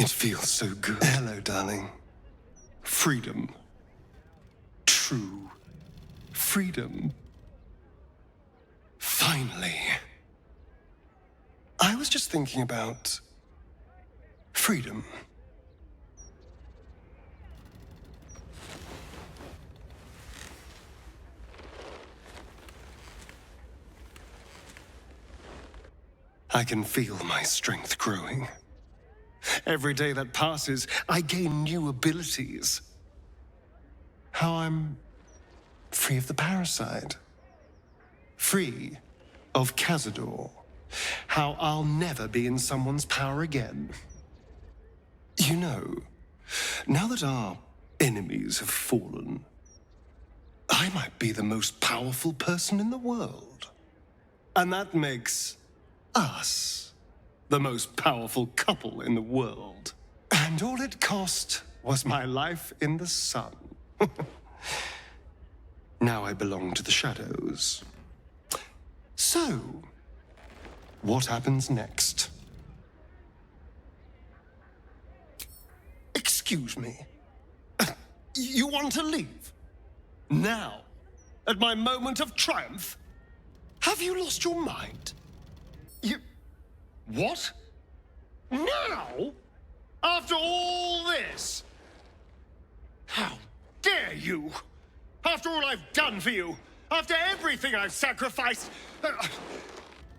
It feels so good. Hello, darling. Freedom. True freedom. Finally. I was just thinking about freedom. I can feel my strength growing. Every day that passes, I gain new abilities. How I'm free of the parasite. Free of Cazador. How I'll never be in someone's power again. You know, now that our enemies have fallen, I might be the most powerful person in the world. And that makes us the most powerful couple in the world. And all it cost was my life in the sun. Now I belong to the shadows. So, what happens next? Excuse me. You want to leave? Now? At my moment of triumph? Have you lost your mind? You... What? Now? After all this? How dare you? After all I've done for you? After everything I've sacrificed?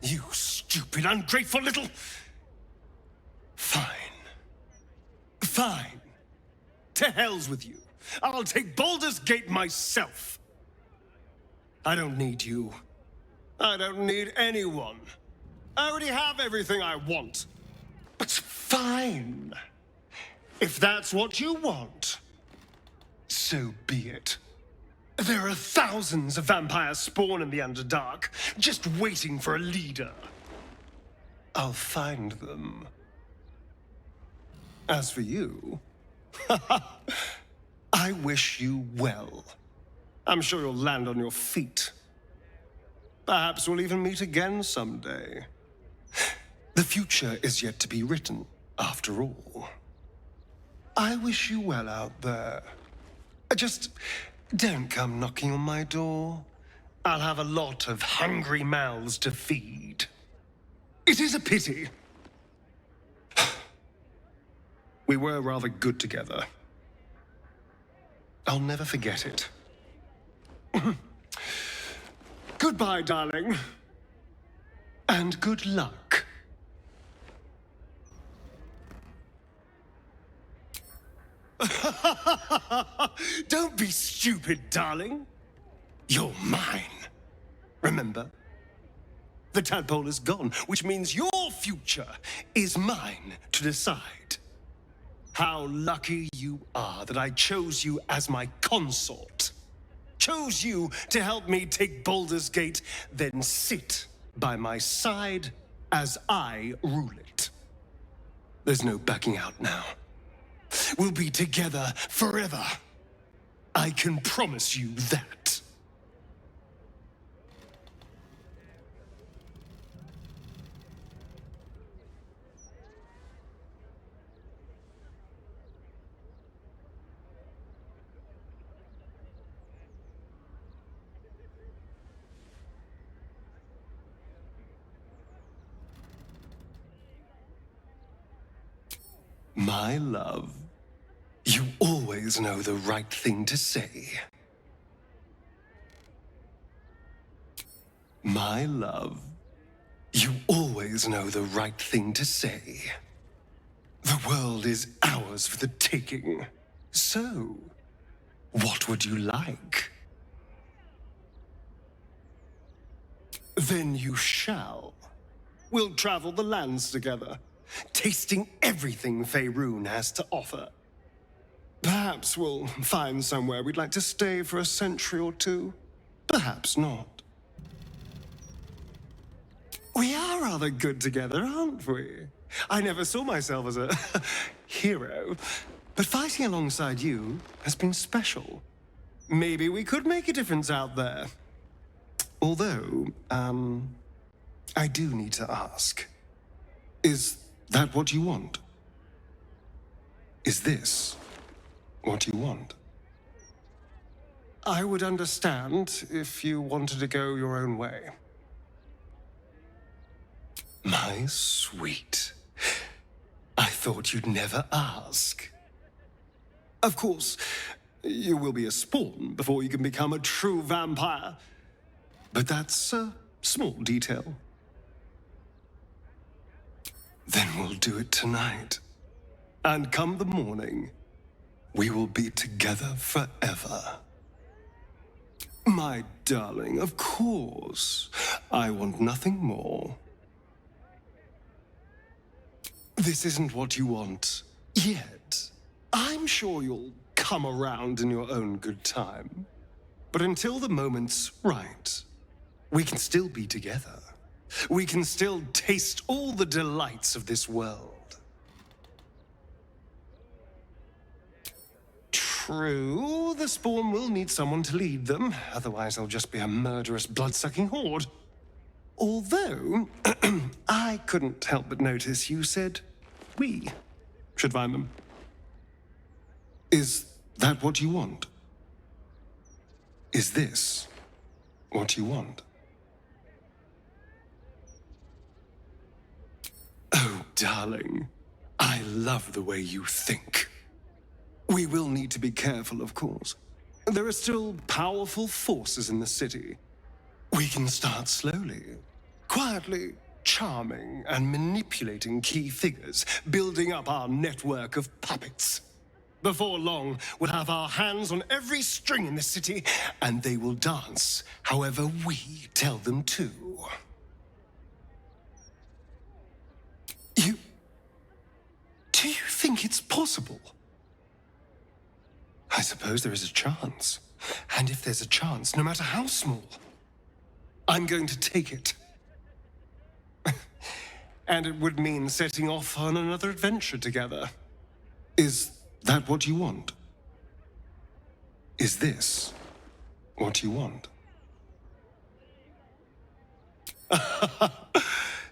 You stupid, ungrateful little... Fine. Fine. To hell's with you. I'll take Baldur's Gate myself. I don't need you. I don't need anyone. I already have everything I want. But fine. If that's what you want, so be it. There are thousands of vampires spawn in the Underdark, just waiting for a leader. I'll find them. As for you, I wish you well. I'm sure you'll land on your feet. Perhaps we'll even meet again someday. The future is yet to be written, after all. I wish you well out there. Just don't come knocking on my door. I'll have a lot of hungry mouths to feed. It is a pity. We were rather good together. I'll never forget it. Goodbye, darling. And good luck. Don't be stupid, darling. You're mine. Remember? The tadpole is gone, which means your future is mine to decide. How lucky you are that I chose you as my consort. Chose you to help me take Baldur's Gate, then sit by my side as I rule it. There's no backing out now. We'll be together forever. I can promise you that. My love, you always know the right thing to say. My love, you always know the right thing to say. The world is ours for the taking. So, what would you like? Then you shall. We'll travel the lands together, tasting everything Faerun has to offer. Perhaps we'll find somewhere we'd like to stay for a century or two. Perhaps not. We are rather good together, aren't we? I never saw myself as a hero, but fighting alongside you has been special. Maybe we could make a difference out there. Although, I do need to ask. Is that what you want? Is this what you want? I would understand if you wanted to go your own way. My sweet. I thought you'd never ask. Of course, you will be a spawn before you can become a true vampire. But that's a small detail. Then we'll do it tonight. And come the morning, we will be together forever. My darling, of course. I want nothing more. This isn't what you want yet. I'm sure you'll come around in your own good time. But until the moment's right, we can still be together. We can still taste all the delights of this world. True, the Spawn will need someone to lead them, otherwise they'll just be a murderous, blood-sucking horde. Although, I couldn't help but notice you said we should find them. Is that what you want? Is this what you want? Oh, darling, I love the way you think. We will need to be careful, of course. There are still powerful forces in the city. We can start slowly, quietly charming and manipulating key figures, building up our network of puppets. Before long, we'll have our hands on every string in the city, and they will dance however we tell them to. Do you think it's possible? I suppose there is a chance. And if there's a chance, no matter how small, I'm going to take it. And it would mean setting off on another adventure together. Is that what you want? Is this what you want?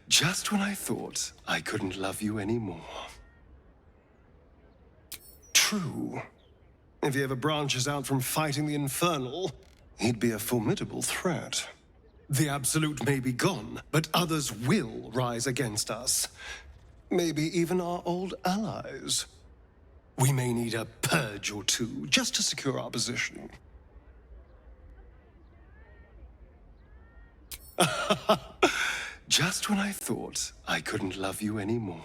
Just when I thought I couldn't love you anymore. True. If he ever branches out from fighting the Infernal, he'd be a formidable threat. The Absolute may be gone, but others will rise against us. Maybe even our old allies. We may need a purge or two just to secure our position. Just when I thought I couldn't love you anymore.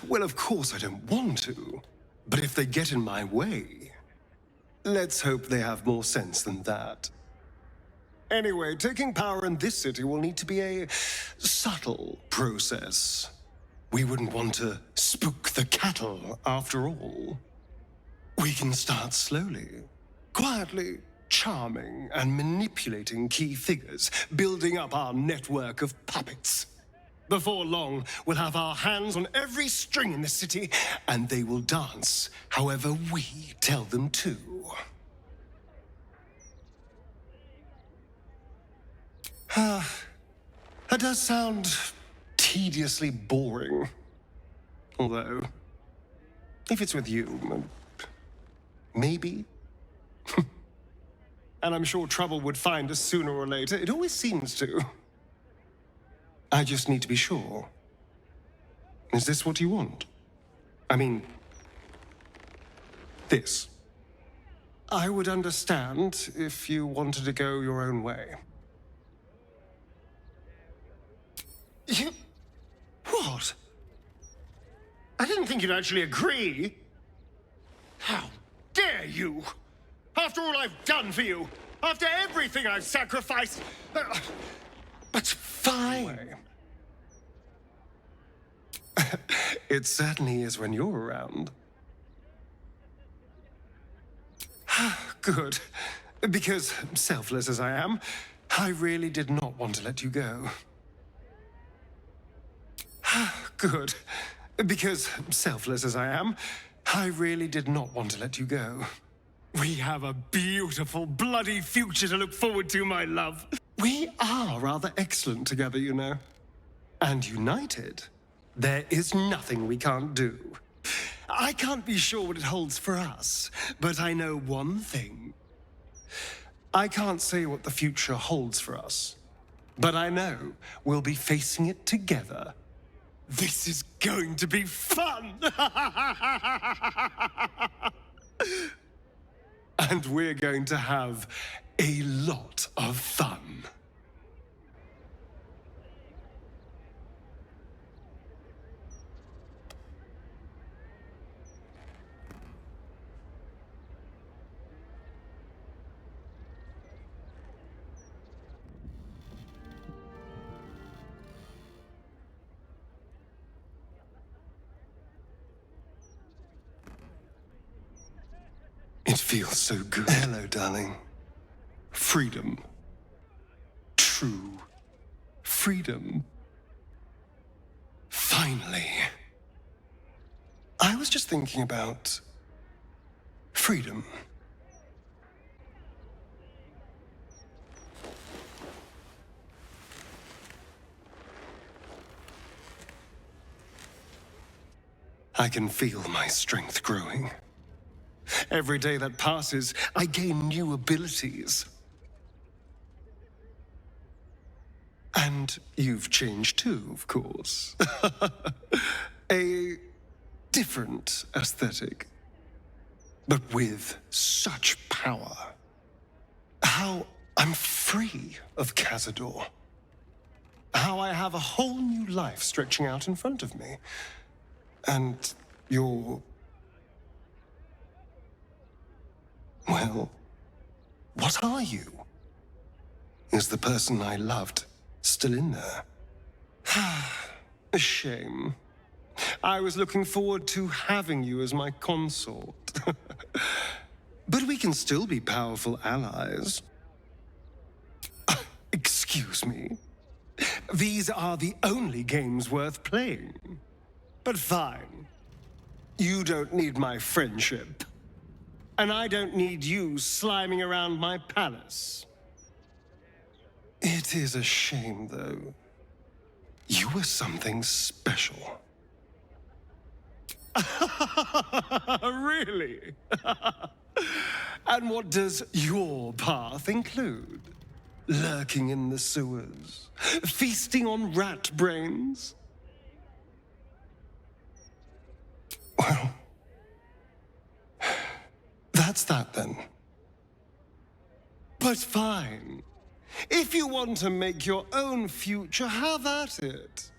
Well, of course I don't want to, but if they get in my way, let's hope they have more sense than that. Anyway, taking power in this city will need to be a subtle process. We wouldn't want to spook the cattle, after all. We can start slowly, quietly charming and manipulating key figures, building up our network of puppets. Before long, we'll have our hands on every string in the city, and they will dance however we tell them to. That does sound tediously boring. Although, if it's with you, maybe. And I'm sure trouble would find us sooner or later. It always seems to. I just need to be sure. Is this what you want? I mean, this. I would understand if you wanted to go your own way. What? I didn't think you'd actually agree. How dare you? After all I've done for you, after everything I've sacrificed. But fine. It certainly is when you're around. Good. Because, selfless as I am, I really did not want to let you go. Good. Because, selfless as I am, I really did not want to let you go. We have a beautiful, bloody future to look forward to, my love. We are rather excellent together, you know. And united, There is nothing we can't do. I can't be sure what it holds for us, but I know one thing. I can't say what the future holds for us, but I know we'll be facing it together. This is going to be fun! And we're going to have a lot of fun. It feels so good. Hello, darling. Freedom. True freedom. Finally. I was just thinking about freedom. I can feel my strength growing. Every day that passes, I gain new abilities. And you've changed too, of course. A different aesthetic, but with such power. How I'm free of Cazador. How I have a whole new life stretching out in front of me. And you're... Well, what are you? Is the person I loved still in there? A shame. I was looking forward to having you as my consort. But we can still be powerful allies. Excuse me. These are the only games worth playing. But fine. You don't need my friendship. And I don't need you sliming around my palace. It is a shame, though. You were something special. Really? And what does your path include? Lurking in the sewers? Feasting on rat brains? Well... that's that, then. But fine. If you want to make your own future, have at it.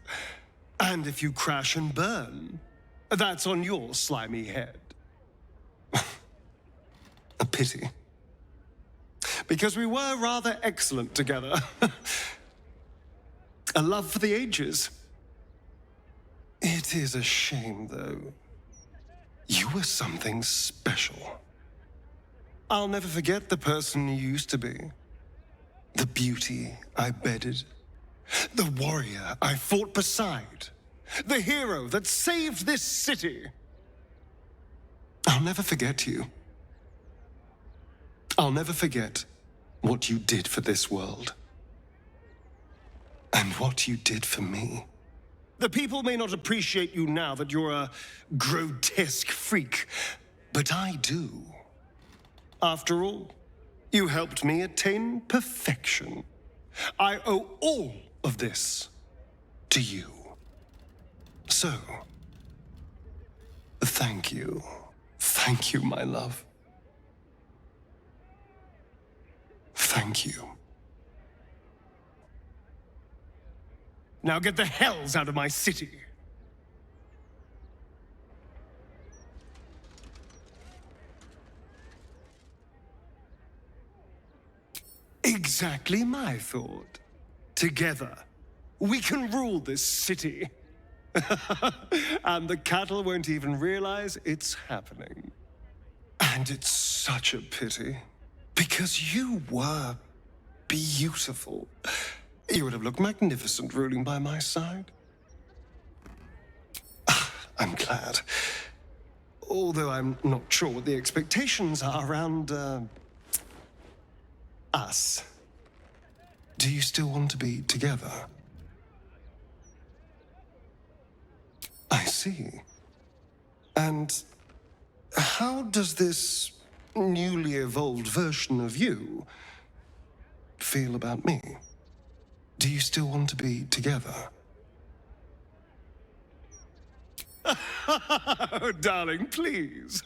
And if you crash and burn, that's on your slimy head. A pity. Because we were rather excellent together. A love for the ages. It is a shame, though. You were something special. I'll never forget the person you used to be. The beauty I bedded. The warrior I fought beside. The hero that saved this city. I'll never forget you. I'll never forget what you did for this world. And what you did for me. The people may not appreciate you now that you're a grotesque freak, but I do. After all, you helped me attain perfection. I owe all of this to you. So, thank you. Thank you, my love. Thank you. Now get the hells out of my city. Exactly my thought. Together, we can rule this city. And the cattle won't even realize it's happening. And it's such a pity. Because you were beautiful. You would have looked magnificent ruling by my side. I'm glad. Although I'm not sure what the expectations are around, us. Do you still want to be together? see. And how does this newly evolved version of you feel about me? Do you still want to be together? Oh, darling, please.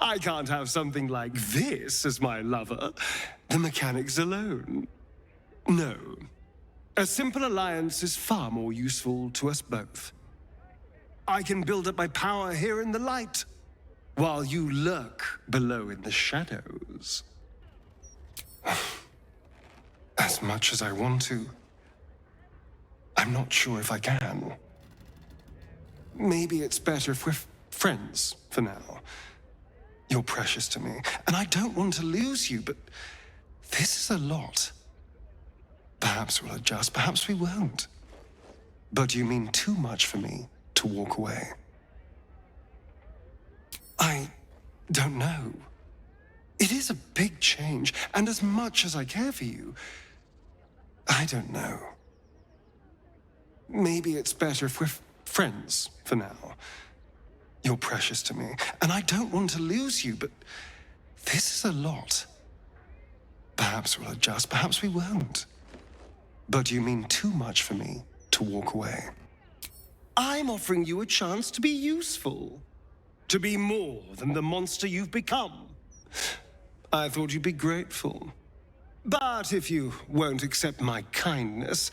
I can't have something like this as my lover. The mechanics alone. No. A simple alliance is far more useful to us both. I can build up my power here in the light, while you lurk below in the shadows. As much as I want to, I'm not sure if I can. Maybe it's better if we're friends for now. You're precious to me, and I don't want to lose you, but this is a lot. Perhaps we'll adjust, perhaps we won't. But you mean too much for me to walk away. I don't know. It is a big change, and as much as I care for you, I don't know. Maybe it's better if we're friends for now. You're precious to me, and I don't want to lose you, but this is a lot. Perhaps we'll adjust, perhaps we won't. But you mean too much for me to walk away. I'm offering you a chance to be useful. To be more than the monster you've become. I thought you'd be grateful. But if you won't accept my kindness,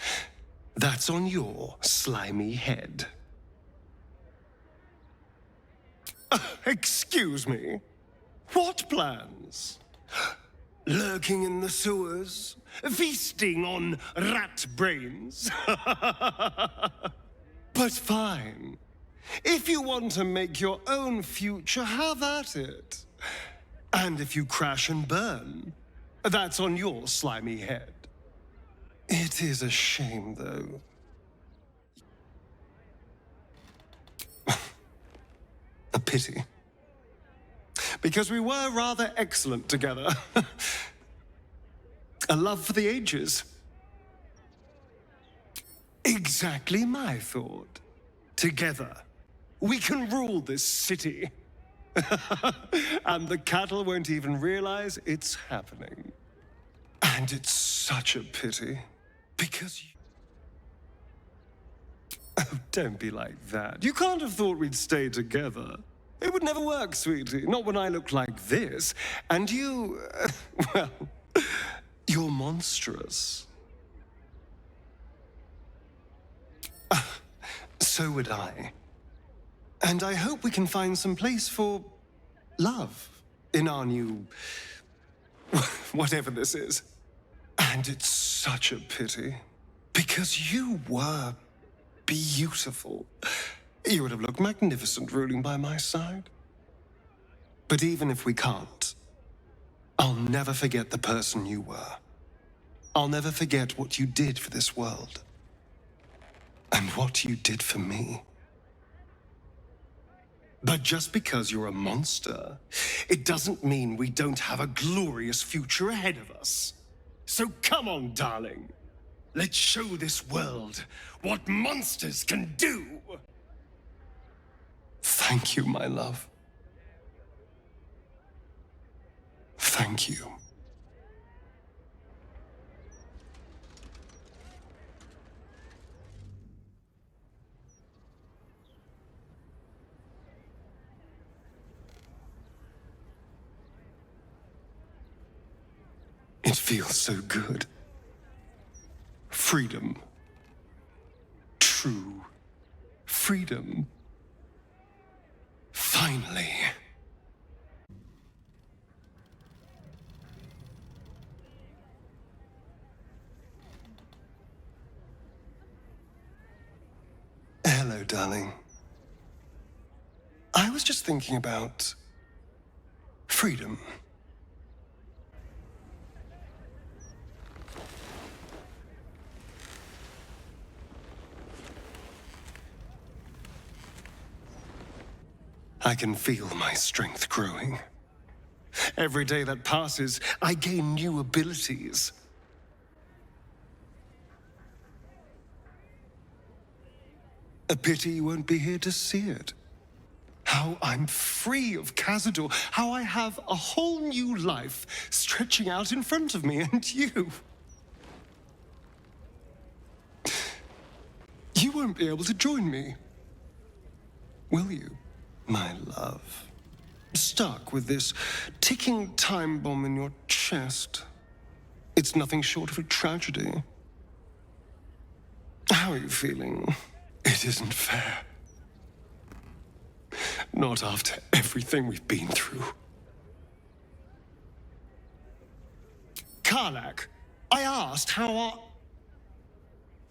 that's on your slimy head. Excuse me? What plans? Lurking in the sewers? Feasting on rat brains? But fine. If you want to make your own future, have at it. And if you crash and burn, that's on your slimy head. It is a shame, though. A pity. Because we were rather excellent together. A love for the ages. Exactly my thought. Together, we can rule this city. And the cattle won't even realize it's happening. And it's such a pity. Because you... Oh, don't be like that. You can't have thought we'd stay together. It would never work, sweetie. Not when I look like this. And you... well... You're monstrous. So would I. And I hope we can find some place for love in our new... whatever this is. And it's such a pity. Because you were beautiful. You would have looked magnificent ruling by my side. But even if we can't, I'll never forget the person you were. I'll never forget what you did for this world. And what you did for me. But just because you're a monster, it doesn't mean we don't have a glorious future ahead of us. So come on, darling. Let's show this world what monsters can do. Thank you, my love. Thank you. It feels so good. Freedom. True freedom. Finally. Hello, darling. I was just thinking about freedom. I can feel my strength growing. Every day that passes, I gain new abilities. A pity you won't be here to see it. How I'm free of Cazador, how I have a whole new life stretching out in front of me, and you... You won't be able to join me, will you, my love? Stuck with this ticking time bomb in your chest. It's nothing short of a tragedy. How are you feeling? It isn't fair. Not after everything we've been through. Karlach, I asked how our...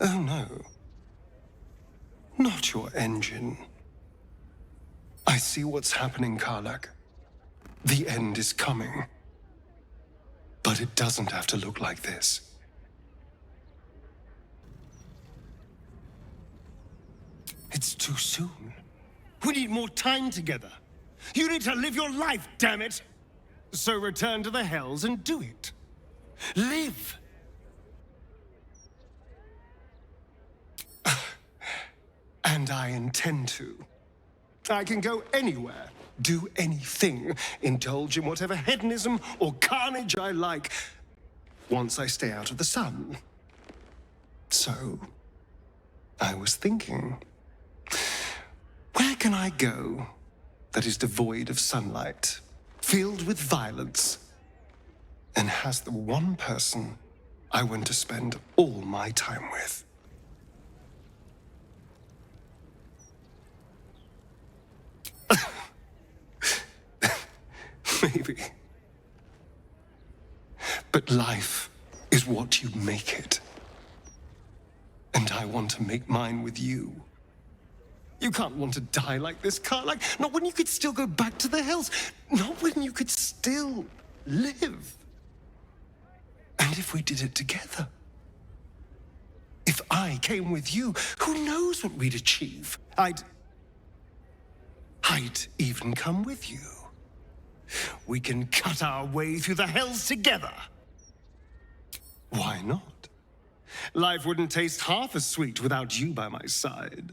Oh no. Not your engine. I see what's happening, Karlach. The end is coming. But it doesn't have to look like this. It's too soon. We need more time together. You need to live your life, damn it! So return to the Hells and do it. Live! And I intend to. I can go anywhere, do anything, indulge in whatever hedonism or carnage I like, once I stay out of the sun. So, I was thinking, where can I go that is devoid of sunlight, filled with violence, and has the one person I want to spend all my time with? Maybe. But life is what you make it. And I want to make mine with you. You can't want to die like this, Karlach. Not when you could still go back to the Hells. Not when you could still live. And if we did it together? If I came with you, who knows what we'd achieve? I'd even come with you. We can cut our way through the Hells together. Why not? Life wouldn't taste half as sweet without you by my side.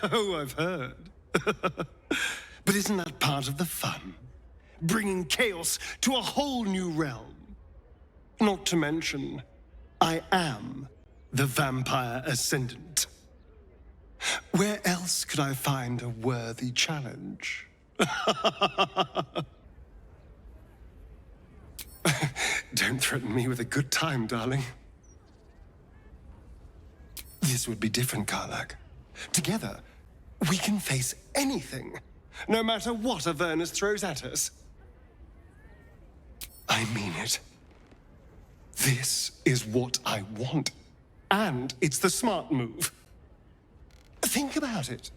Oh, I've heard. But isn't that part of the fun? Bringing chaos to a whole new realm. Not to mention, I am the Vampire Ascendant. Where else could I find a worthy challenge? Don't threaten me with a good time, darling. This would be different, Karlach. Together, we can face anything, no matter what Avernus throws at us. I mean it. This is what I want, and it's the smart move. Think about it.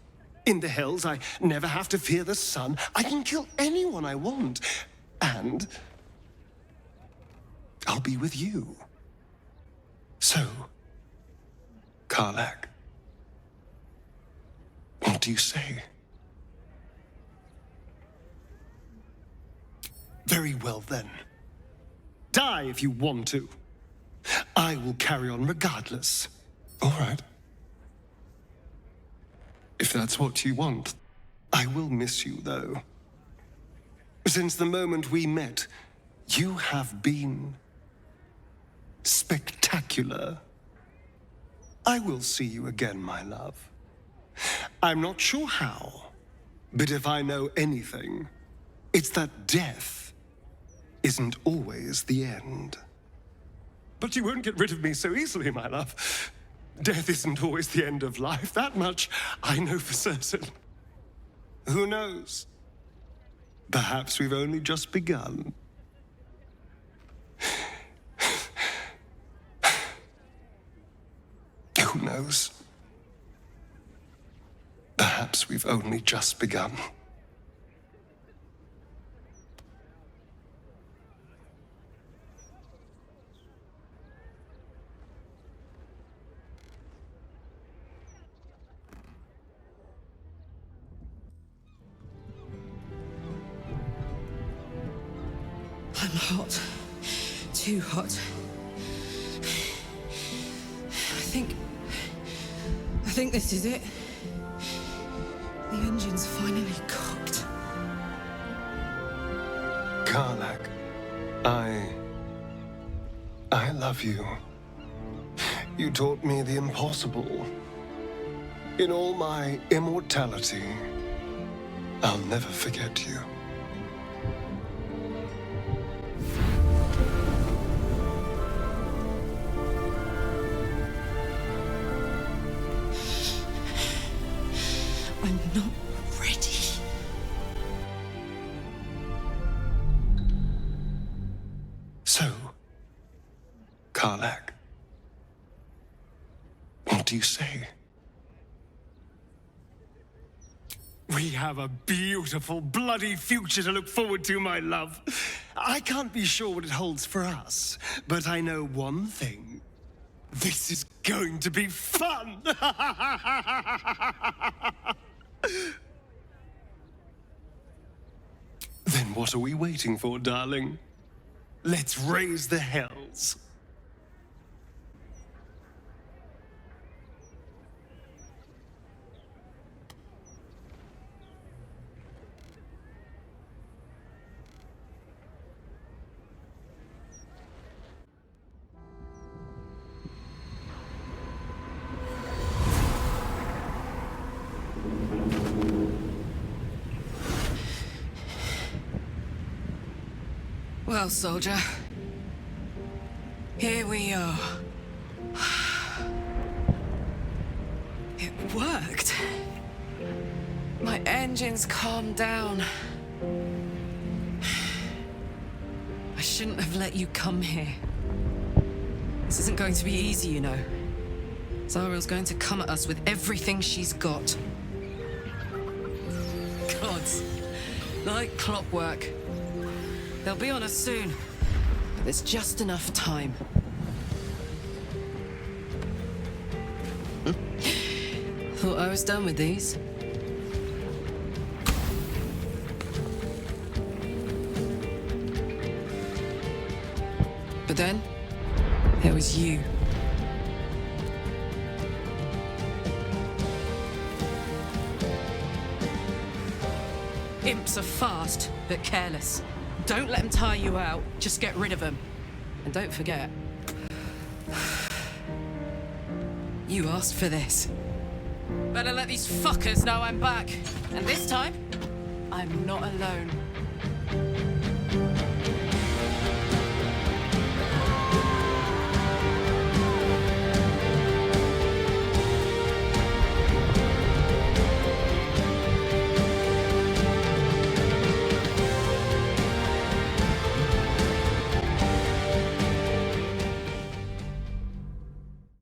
In the Hells, I never have to fear the sun. I can kill anyone I want. And I'll be with you. So, Karlach, what do you say? Very well, then. Die if you want to. I will carry on regardless. All right. If that's what you want. I will miss you, though. Since the moment we met, you have been spectacular. I will see you again, my love. I'm not sure how, but if I know anything, it's that death isn't always the end. But you won't get rid of me so easily, my love. Death isn't always the end of life. That much I know for certain. Who knows? Perhaps we've only just begun. Who knows? Perhaps we've only just begun. I'm hot. Too hot. think this is it. The engine's finally cooked. Karlach, I love you. You taught me the impossible. In all my immortality, I'll never forget you. I'm not ready. So, Karlach, what do you say? We have a beautiful, bloody future to look forward to, my love. I can't be sure what it holds for us, but I know one thing. This is going to be fun! Then what are we waiting for, darling? Let's raise the hells. Well, soldier, here we are. It worked. My engine's calmed down. I shouldn't have let you come here. This isn't going to be easy, you know. Zariel's going to come at us with everything she's got. Gods, like clockwork. They'll be on us soon, but there's just enough time. Thought I was done with these. But then, there was you. Imps are fast, but careless. Don't let them tire you out, just get rid of them. And don't forget, you asked for this. Better let these fuckers know I'm back. And this time, I'm not alone.